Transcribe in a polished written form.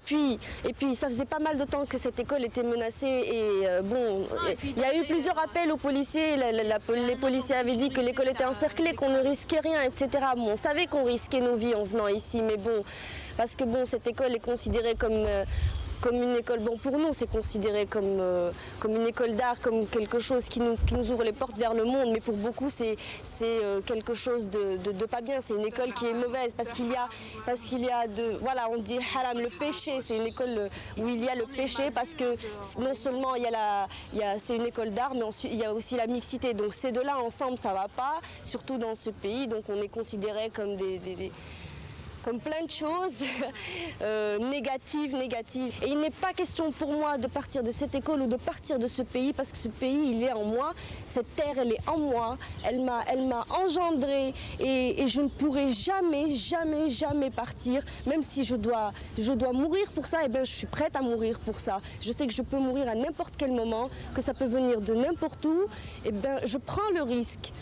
puis, ça faisait pas mal de temps que cette école était menacée et bon, il y a eu plusieurs appels aux policiers. Les policiers avaient dit que l'école était encerclée, qu'on ne risquait rien, etc. Bon, on savait qu'on risquait nos vies en venant ici, mais bon, parce que bon, cette école est considérée comme une école, bon pour nous c'est considéré comme une école d'art, comme quelque chose qui nous ouvre les portes vers le monde, mais pour beaucoup c'est quelque chose de pas bien, c'est une école qui est mauvaise parce qu'il y a voilà, on dit haram, le péché, c'est une école où il y a le péché parce que non seulement c'est une école d'art, mais ensuite il y a aussi la mixité, donc ces deux-là ensemble ça va pas, surtout dans ce pays, donc on est considéré comme comme plein de choses négatives. Et il n'est pas question pour moi de partir de cette école ou de partir de ce pays parce que ce pays, il est en moi, cette terre, elle est en moi, elle m'a engendrée et je ne pourrai jamais partir, même si je dois mourir pour ça, et bien je suis prête à mourir pour ça. Je sais que je peux mourir à n'importe quel moment, que ça peut venir de n'importe où, et bien je prends le risque.